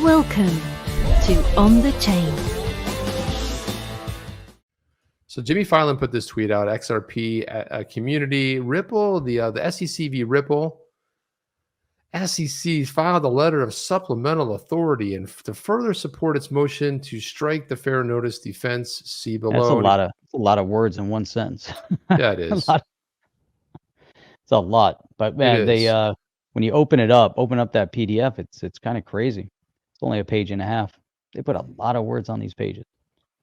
Welcome to On the Chain. So Jimmy Fallon put this tweet out, XRP community, Ripple, the SEC v. Ripple. SEC filed a letter of supplemental authority and to further support its motion to strike the fair notice defense. See below. That's a lot of words in one sentence. Yeah, it is. It's a lot. But man, they when you open up that PDF, it's kind of crazy. It's only a page and a half. They put a lot of words on these pages.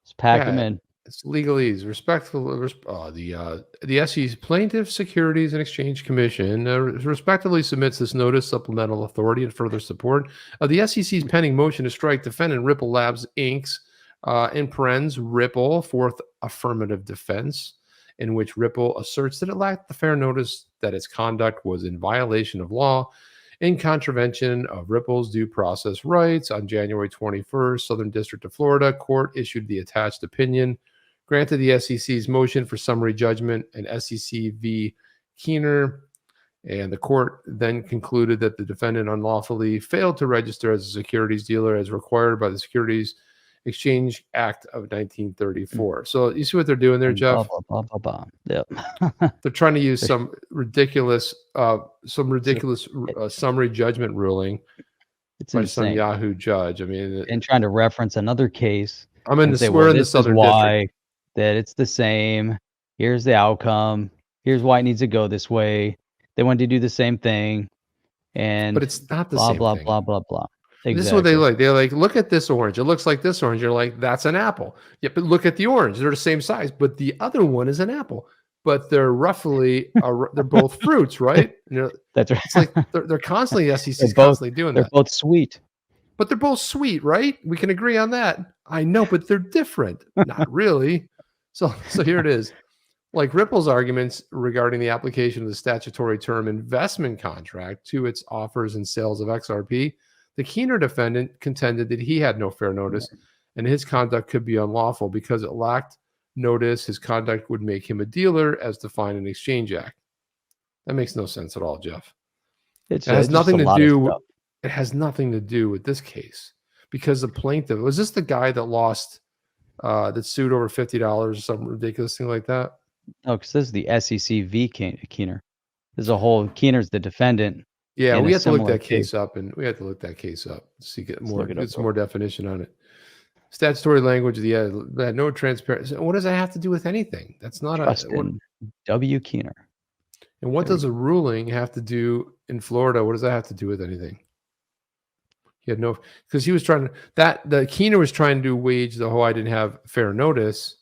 Just pack them in. It's legalese. The SEC Plaintiff Securities and Exchange Commission respectively submits this notice supplemental authority and further support of the SEC's pending motion to strike defendant Ripple Labs Inc.'s in parens Ripple fourth affirmative defense, in which Ripple asserts that it lacked the fair notice that its conduct was in violation of law in contravention of Ripple's due process rights. On January 21st, Southern District of Florida Court issued the attached opinion, granted the SEC's motion for summary judgment and SEC v. Keener, and the court then concluded that the defendant unlawfully failed to register as a securities dealer as required by the Securities Exchange Act of 1934. So you see what they're doing there, Jeff? Yep. They're trying to use some ridiculous summary judgment ruling by some Yahoo judge. I mean, and trying to reference another case. I'm in the we're in the Southern District. That it's the same. Here's the outcome. Here's why it needs to go this way. They want to do the same thing, but it's not the same thing. Blah blah blah. Exactly. This is what they like. They're like, look at this orange. It looks like this orange. You're like, that's an apple. Yeah, but look at the orange. They're the same size, but the other one is an apple. But they're roughly, they're both fruits, right? That's right. It's like they're constantly, the SEC's constantly doing that. They're both sweet. But they're both sweet, right? We can agree on that. I know, but they're different. Not really. So here it is. Like Ripple's arguments regarding the application of the statutory term investment contract to its offers and sales of XRP, the Keener defendant contended that he had no fair notice and his conduct could be unlawful because it lacked notice. His conduct would make him a dealer as defined in the Exchange Act. That makes no sense at all, Jeff. It has nothing to do. It has nothing to do with this case because the plaintiff was this the guy that lost, that sued over $50 or some ridiculous thing like that. No, because this is the SEC v. Keener. There's a whole Keener's the defendant. Yeah, we have to look that case up, and we have to look that case up to see get more definition on it. Statutory language, no transparency. What does that have to do with anything? That's not Justin W. Keener. And what does a ruling have to do in Florida? What does that have to do with anything? He had no, because he was trying to the Keener was trying to wage the whole I didn't have fair notice,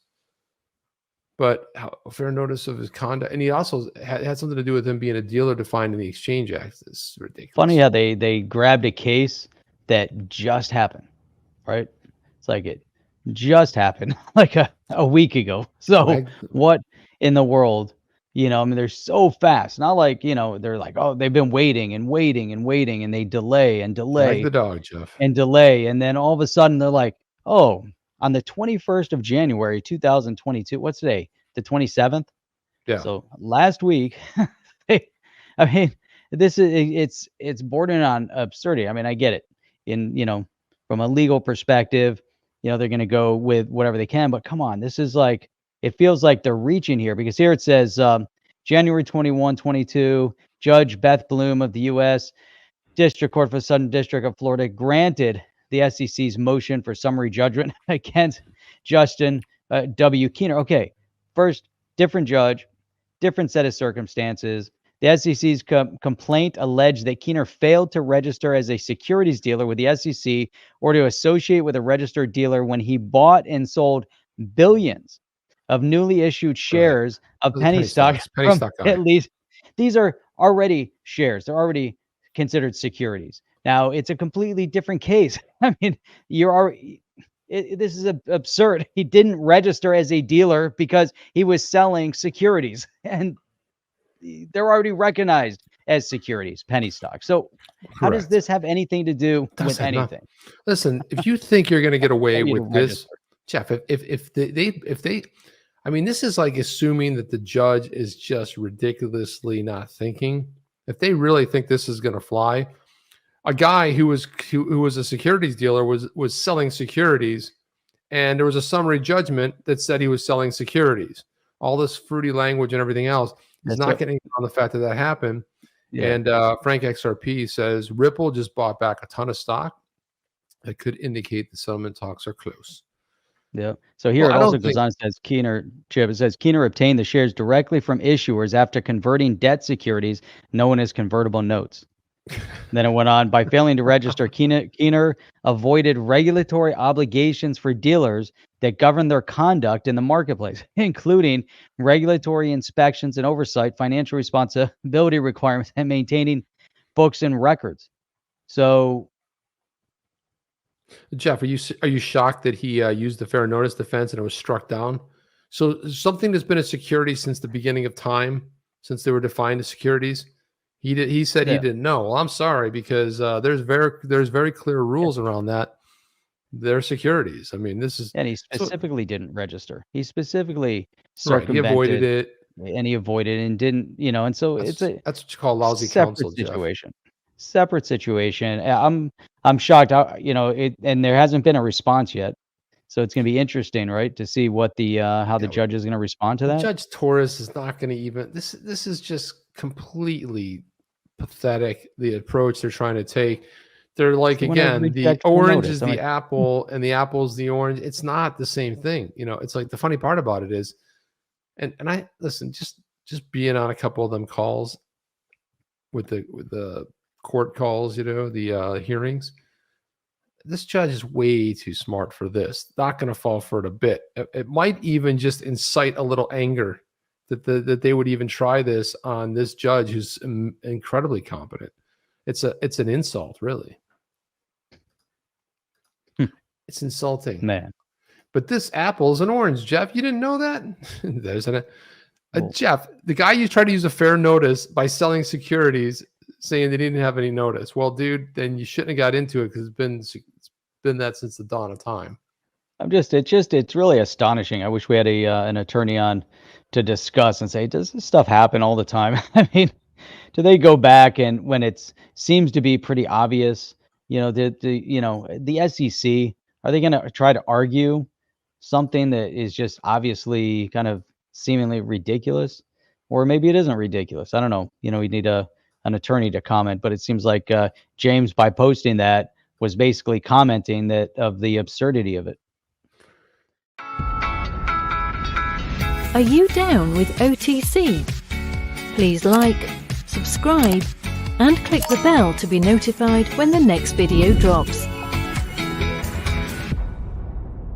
but fair notice of his conduct, and he also had something to do with him being a dealer defined in the Exchange Act. It's ridiculous. Funny how they grabbed a case that just happened, right? It's like it just happened like a week ago. So what in the world? I mean, they're so fast. Not like, they're like, oh, they've been waiting and waiting and waiting, and they delay and delay. Like the dog, Jeff. And delay. And then all of a sudden they're like, oh, on the 21st of January, 2022, what's today? The 27th? Yeah. So last week, I mean, this is, it's bordering on absurdity. I mean, I get it. From a legal perspective, they're going to go with whatever they can, but come on, this is like, it feels like they're reaching here because here it says January 21, 22, Judge Beth Bloom of the U.S. District Court for the Southern District of Florida granted the SEC's motion for summary judgment against Justin W. Keener. Okay, first, different judge, different set of circumstances. The SEC's complaint alleged that Keener failed to register as a securities dealer with the SEC or to associate with a registered dealer when he bought and sold billions of newly issued shares of penny stock from at least, these are already shares. They're already considered securities. Now it's a completely different case. I mean, this is absurd. He didn't register as a dealer because he was selling securities and they're already recognized as securities, penny stock. So how does this have anything to do with anything? Listen, if you think you're going to get away with this, Jeff, if they, I mean, this is like assuming that the judge is just ridiculously not thinking. If they really think this is going to fly, a guy who was a securities dealer was selling securities, and there was a summary judgment that said he was selling securities. All this fruity language and everything else is not getting on the fact that that happened. Yeah. And Frank XRP says Ripple just bought back a ton of stock. That could indicate the settlement talks are close. Yeah. So here it also goes on. It says Keener, Chip. It says Keener obtained the shares directly from issuers after converting debt securities known as convertible notes. Then it went on, by failing to register, Keener avoided regulatory obligations for dealers that govern their conduct in the marketplace, including regulatory inspections and oversight, financial responsibility requirements, and maintaining books and records. So, Jeff, are you shocked that he used the fair notice defense and it was struck down? So something that's been a security since the beginning of time, since they were defined as securities. He said he didn't know. Well, I'm sorry, because there's very clear rules around that. They're securities. I mean, this is, and he specifically didn't register. He specifically right. He avoided it, and he avoided it and didn't, and so that's what you call lousy counsel, situation. Separate situation. I'm shocked. And there hasn't been a response yet. So it's going to be interesting, right, to see what the how the judge is going to respond to that. Judge Torres is not going to even. This is just completely pathetic. The approach they're trying to take. They're like, again, the orange is the apple and the apple is the orange. It's not the same thing. It's like, the funny part about it is, and I listen, just being on a couple of them calls with the court calls, the hearings. This judge is way too smart for this. Not going to fall for it a bit. It might even just incite a little anger that they would even try this on this judge who's incredibly competent. It's an insult, really. It's insulting, man. But this apple is an orange, Jeff. You didn't know that? There's Jeff, the guy you tried to use a fair notice by selling securities, saying they didn't have any notice. Well, dude, then you shouldn't have got into it, because it's been that since the dawn of time. It's really astonishing. I wish we had an attorney on to discuss and say, does this stuff happen all the time? I mean, do they go back, and when it seems to be pretty obvious, the SEC, are they going to try to argue something that is just obviously kind of seemingly ridiculous? Or maybe it isn't ridiculous. I don't know. We need an attorney to comment, but it seems like James, by posting that, was basically commenting of the absurdity of it. Are you down with OTC? Please like, subscribe, and click the bell to be notified when the next video drops.